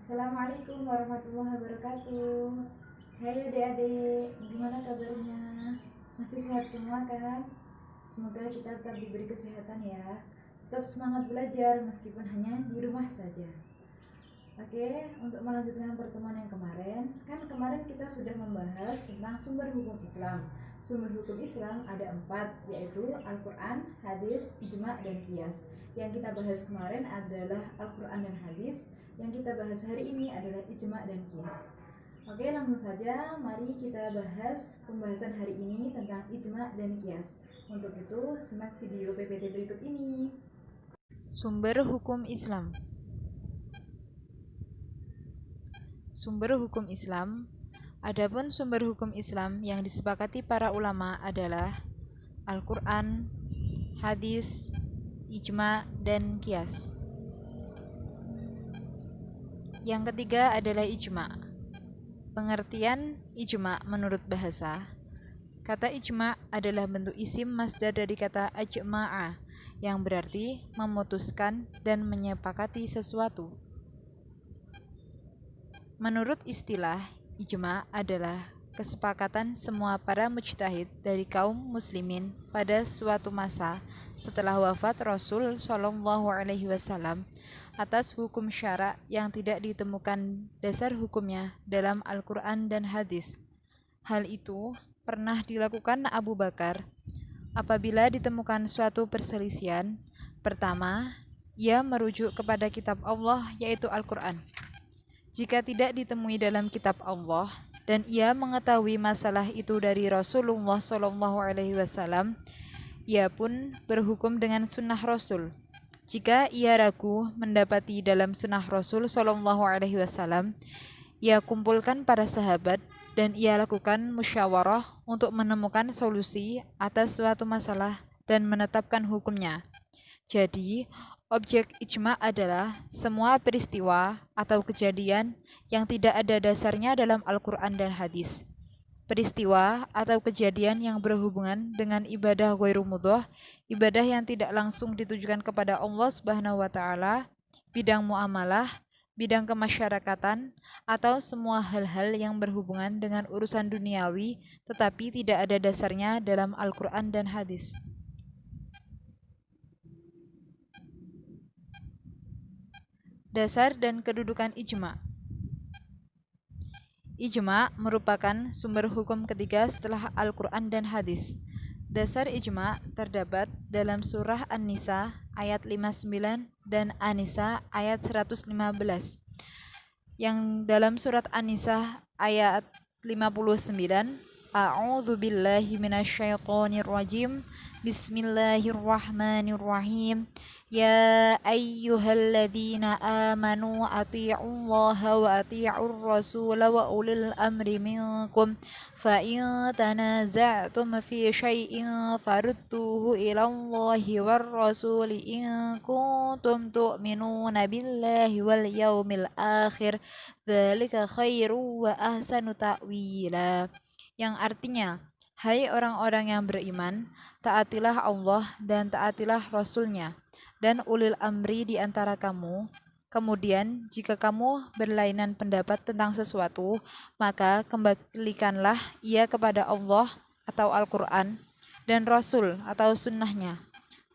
Assalamualaikum warahmatullahi wabarakatuh. Hai adik-adik, gimana kabarnya? Masih sehat semua kan? Semoga kita tetap diberi kesehatan ya. Tetap semangat belajar meskipun hanya di rumah saja. Oke, untuk melanjutkan pertemuan yang kemarin kita sudah membahas tentang sumber hukum Islam. Sumber hukum Islam ada 4, yaitu Al-Quran, hadis, ijma, dan qiyas. Yang kita bahas kemarin adalah Al-Quran dan hadis. Yang kita bahas hari ini adalah ijma dan qiyas. Oke, langsung saja mari kita bahas pembahasan hari ini tentang ijma dan qiyas. Untuk itu, simak video PPT berikut ini. Sumber hukum Islam. Sumber hukum Islam. Adapun sumber hukum Islam yang disepakati para ulama adalah Al-Quran, hadis, ijma, dan qiyas. Yang ketiga adalah ijma. Pengertian ijma menurut bahasa. Kata ijma adalah bentuk isim masdar dari kata ajma'a, yang berarti memutuskan dan menyepakati sesuatu. Menurut istilah, ijma adalah kesepakatan semua para mujtahid dari kaum muslimin pada suatu masa setelah wafat Rasul Shallallahu Alaihi Wasallam atas hukum syara yang tidak ditemukan dasar hukumnya dalam Al-Quran dan hadis. Hal itu pernah dilakukan Abu Bakar apabila ditemukan suatu perselisihan. Pertama, ia merujuk kepada kitab Allah yaitu Al-Quran. Jika tidak ditemui dalam kitab Allah dan ia mengetahui masalah itu dari Rasulullah SAW, ia pun berhukum dengan sunnah Rasul. Jika ia ragu mendapati dalam sunnah Rasul SAW, ia kumpulkan para sahabat dan ia lakukan musyawarah untuk menemukan solusi atas suatu masalah dan menetapkan hukumnya. Jadi, objek ijma adalah semua peristiwa atau kejadian yang tidak ada dasarnya dalam Al-Quran dan hadis. Peristiwa atau kejadian yang berhubungan dengan ibadah ghairu mudhah, ibadah yang tidak langsung ditujukan kepada Allah Subhanahu wa taala, bidang muamalah, bidang kemasyarakatan, atau semua hal-hal yang berhubungan dengan urusan duniawi tetapi tidak ada dasarnya dalam Al-Quran dan hadis. Dasar dan kedudukan ijma. Ijma merupakan sumber hukum ketiga setelah Al-Quran dan hadis. Dasar ijma terdapat dalam surah An-Nisa ayat 59 dan An-Nisa ayat 115. Yang dalam surat An-Nisa ayat 59, A'udzu billahi minasyaitonir rajim. Bismillahirrahmanirrahim. Ya ayyuhalladzina amanu atii'ullaha wa atii'ur rasula wa ulil amri minkum fa in tanaza'tum fi syai'in farudduhu ilallahi war rasuli in kuntum tu'minuna billahi wal yaumil akhir dzalika khairu wa ahsanu ta'wila. Yang artinya, hai orang-orang yang beriman, taatilah Allah dan taatilah Rasul-Nya dan ulil amri di antara kamu. Kemudian, jika kamu berlainan pendapat tentang sesuatu, maka kembalikanlah ia kepada Allah atau Al-Quran dan Rasul atau sunnahnya.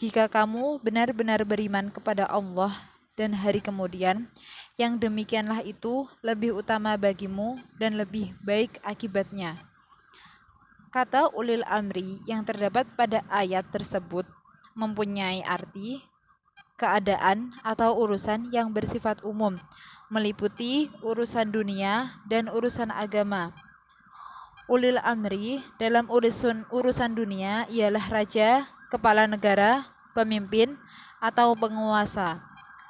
Jika kamu benar-benar beriman kepada Allah dan hari kemudian, yang demikianlah itu lebih utama bagimu dan lebih baik akibatnya. Kata ulil amri yang terdapat pada ayat tersebut mempunyai arti keadaan atau urusan yang bersifat umum, meliputi urusan dunia dan urusan agama. Ulil amri dalam urusan dunia ialah raja, kepala negara, pemimpin, atau penguasa.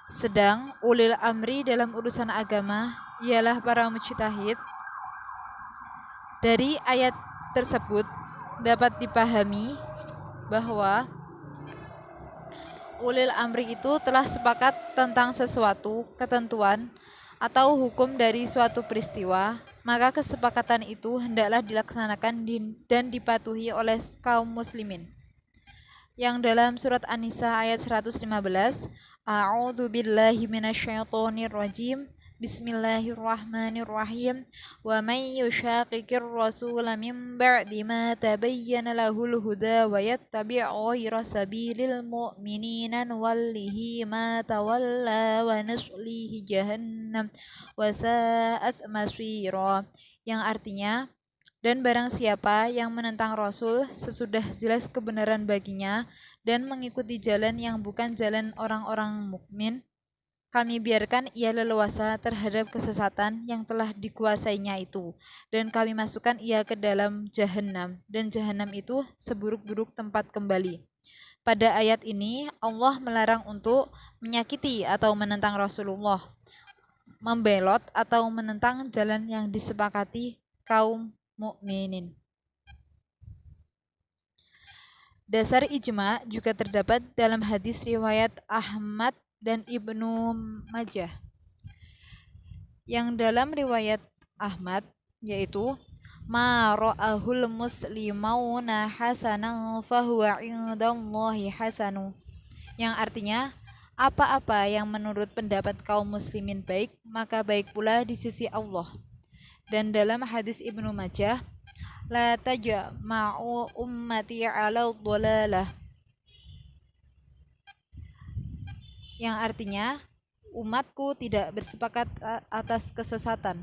Sedang ulil amri dalam urusan agama ialah para mujtahid. Dari ayat tersebut dapat dipahami bahwa ulil amri itu telah sepakat tentang sesuatu ketentuan atau hukum dari suatu peristiwa, maka kesepakatan itu hendaklah dilaksanakan dan dipatuhi oleh kaum muslimin. Yang dalam surat An-Nisa ayat 115, A'udzu billahi minasyaitonir rajim. Bismillahirrahmanirrahim. Wa may yushaqiqir rasul min ba'di ma tabayyana lahul huda wa yattabi' ghayra sabilil mu'minina nuwallihi ma tawalla wa nuslihi jahannam wa sa'at masira. Yang artinya, dan barang siapa yang menentang Rasul sesudah jelas kebenaran baginya dan mengikuti jalan yang bukan jalan orang-orang mukmin, kami biarkan ia leluasa terhadap kesesatan yang telah dikuasainya itu, dan kami masukkan ia ke dalam jahanam, dan jahanam itu seburuk-buruk tempat kembali. Pada ayat ini, Allah melarang untuk menyakiti atau menentang Rasulullah, membelot atau menentang jalan yang disepakati kaum mukminin. Dasar ijma juga terdapat dalam hadis riwayat Ahmad dan Ibnu Majah. Yang dalam riwayat Ahmad yaitu ma ra'ahul muslimauna hasanan fahuwa indallahi hasanu, yang artinya apa-apa yang menurut pendapat kaum muslimin baik, maka baik pula di sisi Allah. Dan dalam hadis Ibnu Majah, la tajma'u ummati 'ala dhalalah, yang artinya umatku tidak bersepakat atas kesesatan.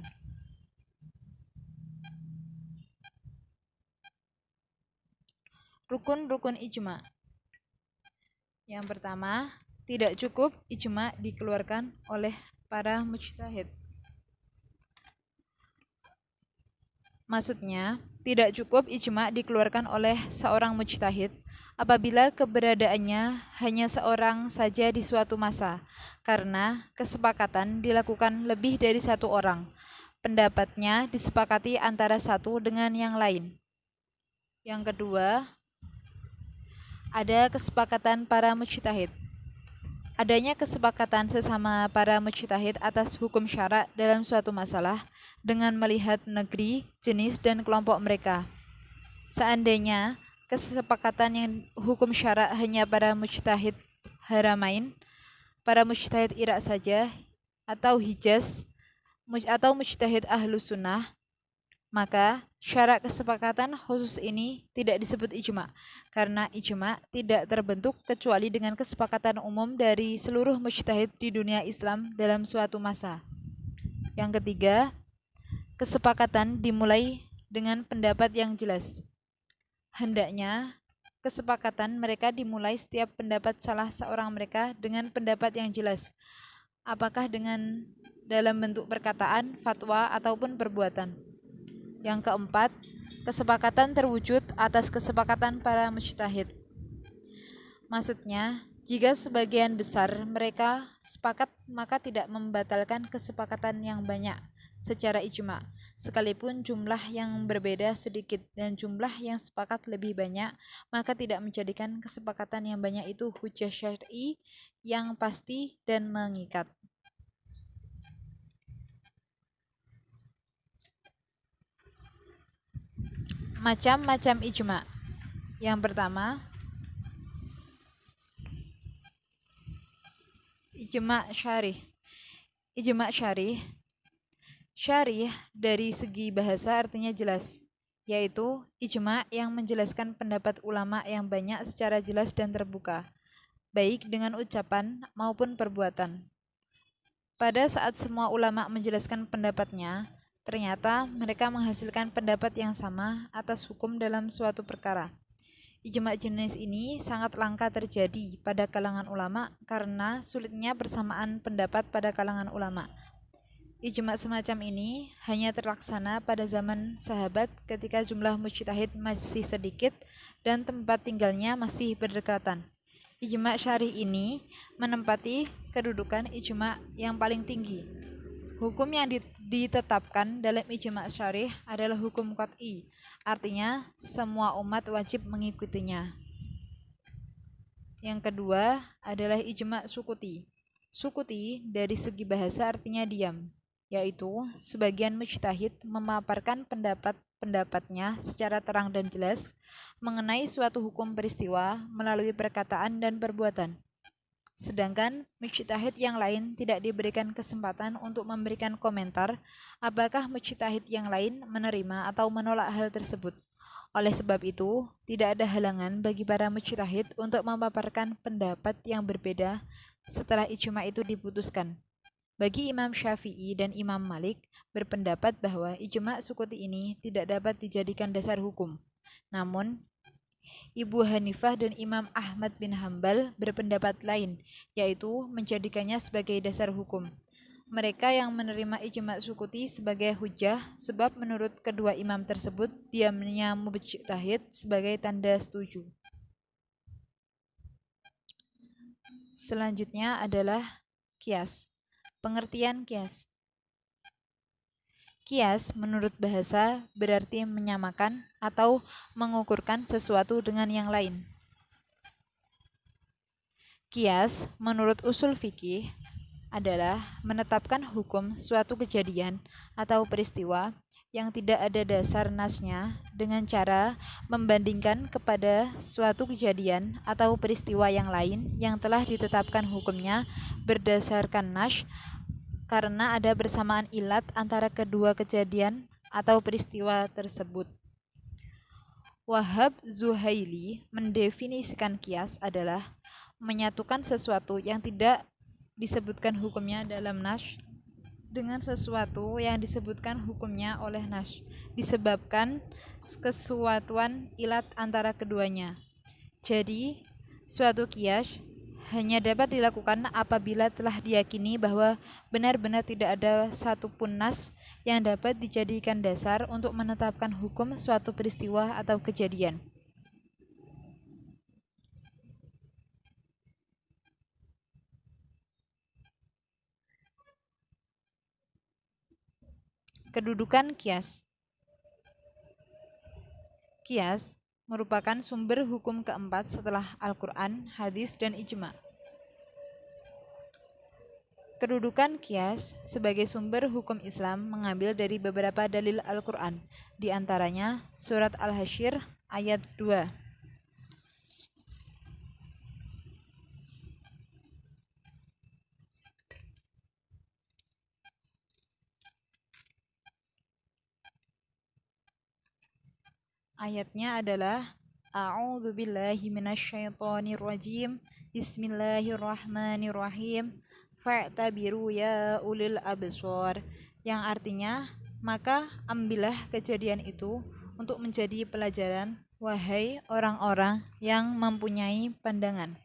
Rukun-rukun ijma. Yang pertama, tidak cukup ijma dikeluarkan oleh para mujtahid. Maksudnya, tidak cukup ijma dikeluarkan oleh seorang mujtahid apabila keberadaannya hanya seorang saja di suatu masa, karena kesepakatan dilakukan lebih dari satu orang. Pendapatnya disepakati antara satu dengan yang lain. Yang kedua, ada kesepakatan para mujtahid. Adanya kesepakatan sesama para mujtahid atas hukum syara dalam suatu masalah dengan melihat negeri, jenis, dan kelompok mereka. Seandainya kesepakatan yang hukum syara hanya para mujtahid Haramain, para mujtahid Irak saja, atau Hijaz, atau mujtahid Ahlus Sunnah, maka syarat kesepakatan khusus ini tidak disebut ijma, karena ijma tidak terbentuk kecuali dengan kesepakatan umum dari seluruh mujtahid di dunia Islam dalam suatu masa. Yang ketiga, kesepakatan dimulai dengan pendapat yang jelas. Hendaknya kesepakatan mereka dimulai setiap pendapat salah seorang mereka dengan pendapat yang jelas, apakah dengan dalam bentuk perkataan, fatwa, ataupun perbuatan. Yang keempat, kesepakatan terwujud atas kesepakatan para mujtahid. Maksudnya, jika sebagian besar mereka sepakat, maka tidak membatalkan kesepakatan yang banyak secara ijma, sekalipun jumlah yang berbeda sedikit dan jumlah yang sepakat lebih banyak, maka tidak menjadikan kesepakatan yang banyak itu hujjah syar'i yang pasti dan mengikat. Macam-macam ijma. Yang pertama, ijma syarih. Ijma syarih. Syarih dari segi bahasa artinya jelas, yaitu ijma yang menjelaskan pendapat ulama yang banyak secara jelas dan terbuka, baik dengan ucapan maupun perbuatan. Pada saat semua ulama menjelaskan pendapatnya, ternyata mereka menghasilkan pendapat yang sama atas hukum dalam suatu perkara. Ijma jenis ini sangat langka terjadi pada kalangan ulama karena sulitnya persamaan pendapat pada kalangan ulama. Ijma semacam ini hanya terlaksana pada zaman sahabat ketika jumlah mujtahid masih sedikit dan tempat tinggalnya masih berdekatan. Ijma syarih ini menempati kedudukan ijma yang paling tinggi. Hukum yang ditetapkan dalam ijma syarih adalah hukum qat'i, artinya semua umat wajib mengikutinya. Yang kedua adalah ijma sukuti. Sukuti dari segi bahasa artinya diam, yaitu sebagian mujtahid memaparkan pendapatnya secara terang dan jelas mengenai suatu hukum peristiwa melalui perkataan dan perbuatan. sedangkan mujtahid yang lain tidak diberikan kesempatan untuk memberikan komentar, apakah mujtahid yang lain menerima atau menolak hal tersebut. Oleh sebab itu, tidak ada halangan bagi para mujtahid untuk memaparkan pendapat yang berbeda setelah ijma itu diputuskan. Bagi Imam Syafi'i dan Imam Malik berpendapat bahwa ijma sukuti ini tidak dapat dijadikan dasar hukum. Namun, Ibu Hanifah dan Imam Ahmad bin Hambal berpendapat lain, yaitu menjadikannya sebagai dasar hukum. Mereka yang menerima ijma sukuti sebagai hujah sebab menurut kedua imam tersebut diamnya mujtahid sebagai tanda setuju. Selanjutnya adalah kias. Pengertian kias. Kias menurut bahasa berarti menyamakan atau mengukurkan sesuatu dengan yang lain. Kias menurut usul fikih adalah menetapkan hukum suatu kejadian atau peristiwa yang tidak ada dasar nasnya dengan cara membandingkan kepada suatu kejadian atau peristiwa yang lain yang telah ditetapkan hukumnya berdasarkan nas karena ada bersamaan ilat antara kedua kejadian atau peristiwa tersebut. Wahab Zuhaili mendefinisikan kias adalah menyatukan sesuatu yang tidak disebutkan hukumnya dalam nas dengan sesuatu yang disebutkan hukumnya oleh nas, disebabkan kesuatuan ilat antara keduanya. Jadi, suatu kias hanya dapat dilakukan apabila telah diyakini bahwa benar-benar tidak ada satupun nas yang dapat dijadikan dasar untuk menetapkan hukum suatu peristiwa atau kejadian. Kedudukan kias. Kias merupakan sumber hukum keempat setelah Al-Quran, hadis, dan ijma. Kedudukan kias sebagai sumber hukum Islam mengambil dari beberapa dalil Al-Quran, di antaranya surat Al-Hasyr ayat 2. Ayatnya adalah A'udzu billahi minasyaitonir rajim. Bismillahirrahmanirrahim. Fa'tabiru ya ulil absar, yang artinya, maka ambillah kejadian itu untuk menjadi pelajaran, wahai orang-orang yang mempunyai pandangan.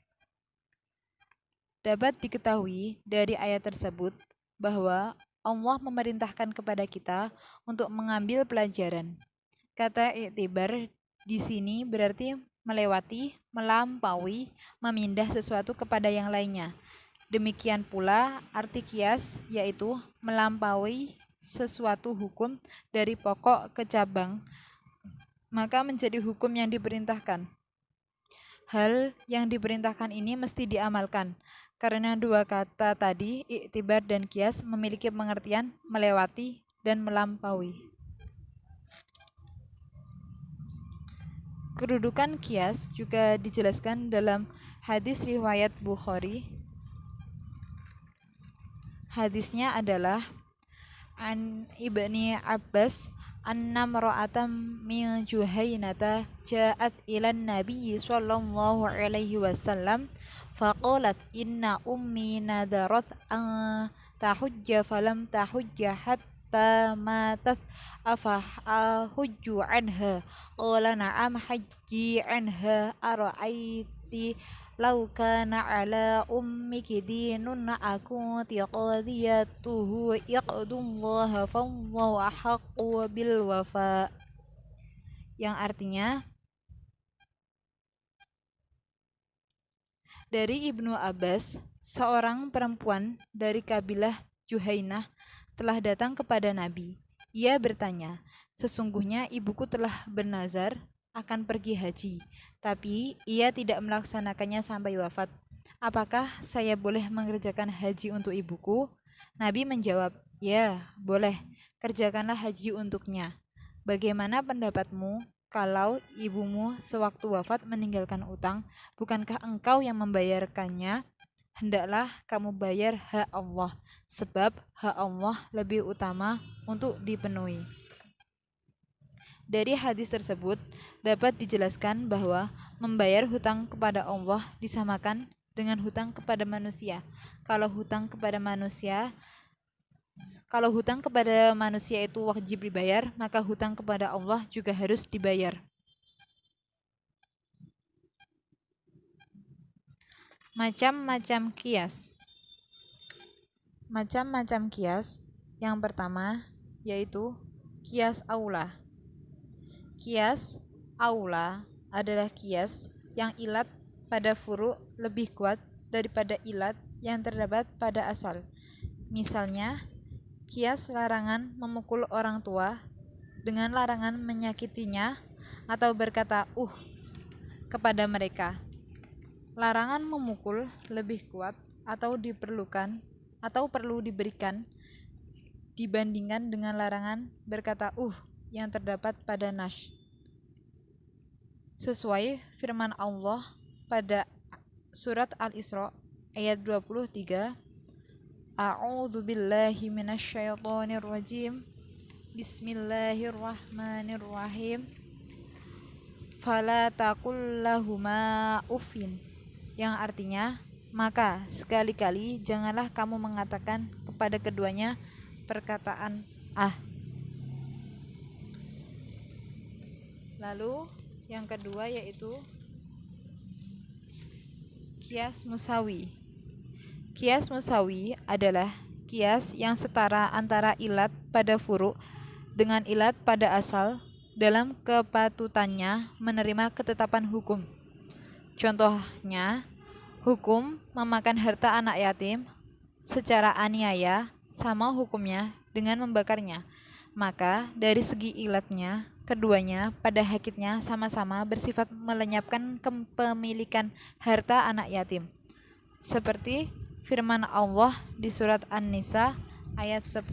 Dapat diketahui dari ayat tersebut bahwa Allah memerintahkan kepada kita untuk mengambil pelajaran. Kata iktibar di sini berarti melewati, melampaui, memindah sesuatu kepada yang lainnya. Demikian pula arti kias, yaitu melampaui sesuatu hukum dari pokok ke cabang, maka menjadi hukum yang diperintahkan. Hal yang diperintahkan ini mesti diamalkan, karena dua kata tadi, iktibar dan kias, memiliki pengertian melewati dan melampaui. Kedudukan kias juga dijelaskan dalam hadis riwayat Bukhari. Hadisnya adalah an Ibni Abbas anna mar'atan min Juhainata ja'at ilan Nabi sallallahu alaihi wasallam faqalat inna ummi nadarat an tahujja falam tahujja hatta matat afahujju anha qala na'am hajji anha ara'aiti law kana ala ummiki dinun akunti qadiyatuhu iqdullaha fallahu ahaqqu bil wafa, yang artinya dari Ibnu Abbas, seorang perempuan dari kabilah Juhainah telah datang kepada Nabi. Ia bertanya, sesungguhnya ibuku telah bernazar akan pergi haji, tapi ia tidak melaksanakannya sampai wafat. Apakah saya boleh mengerjakan haji untuk ibuku? Nabi menjawab, ya, boleh, kerjakanlah haji untuknya. Bagaimana pendapatmu kalau ibumu sewaktu wafat meninggalkan utang, bukankah engkau yang membayarkannya? hendaklah kamu bayar hak Allah, sebab hak Allah lebih utama untuk dipenuhi. Dari hadis tersebut dapat dijelaskan bahwa membayar hutang kepada Allah disamakan dengan hutang kepada manusia. Kalau hutang kepada manusia itu wajib dibayar, maka hutang kepada Allah juga harus dibayar. Macam-macam kias. Macam-macam kias. Yang pertama yaitu kias aula. Kias aula adalah kias yang ilat pada furu lebih kuat daripada ilat yang terdapat pada asal. Misalnya, kias larangan memukul orang tua dengan larangan menyakitinya atau berkata kepada mereka. Larangan memukul lebih kuat atau perlu diberikan dibandingkan dengan larangan berkata yang terdapat pada nas. Sesuai firman Allah pada surat Al-Isra ayat 23, A'udzu billahi minasyaitonir rajim. Bismillahirrahmanirrahim. Fala taqul lahuma uffin. Yang artinya, maka sekali-kali janganlah kamu mengatakan kepada keduanya perkataan Lalu yang kedua yaitu kias musawi. Kias musawi adalah kias yang setara antara ilat pada furu dengan ilat pada asal dalam kepatutannya menerima ketetapan hukum. Contohnya, hukum memakan harta anak yatim secara aniaya sama hukumnya dengan membakarnya. Maka dari segi ilatnya, keduanya pada hakikatnya sama-sama bersifat melenyapkan kepemilikan harta anak yatim. Seperti firman Allah di surat An-Nisa ayat 10.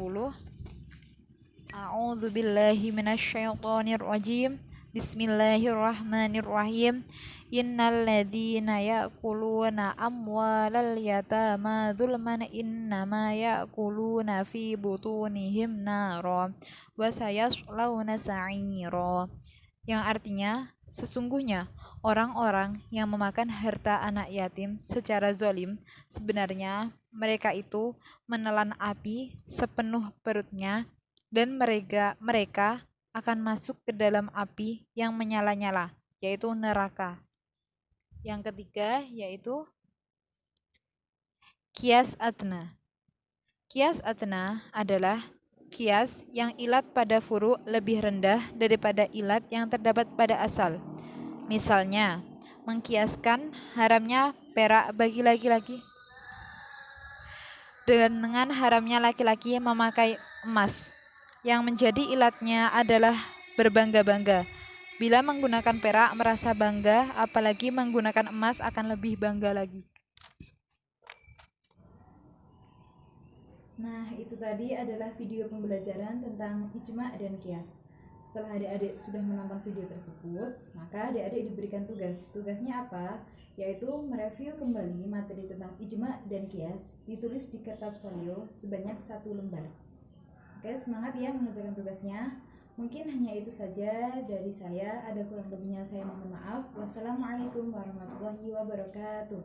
A'udzu billahi minasyaitonir rajim. Bismillahirrahmanirrahim. Innal ladzina ya'kuluna amwalal yatama dzulman innama ya'kuluna fi butunihim nara wa sayaslawna sa'ira. Yang artinya, sesungguhnya orang-orang yang memakan harta anak yatim secara zalim, sebenarnya mereka itu menelan api sepenuh perutnya dan mereka akan masuk ke dalam api yang menyala-nyala, yaitu neraka. Yang ketiga yaitu kias adna. Kias adna adalah kias yang ilat pada furu lebih rendah daripada ilat yang terdapat pada asal. Misalnya, mengkiaskan haramnya perak bagi laki-laki dengan haramnya laki-laki memakai emas. Yang menjadi ilatnya adalah berbangga-bangga. Bila menggunakan perak merasa bangga, apalagi menggunakan emas akan lebih bangga lagi. Nah, itu tadi adalah video pembelajaran tentang ijma dan kias. Setelah adik-adik sudah menonton video tersebut, maka adik-adik diberikan tugas. Tugasnya apa? Yaitu mereview kembali materi tentang ijma dan kias, ditulis di kertas folio sebanyak 1 lembar. Oke, semangat ya mengerjakan tugasnya. Mungkin hanya itu saja dari saya. Ada kurang lebihnya saya mohon maaf. Wassalamualaikum warahmatullahi wabarakatuh.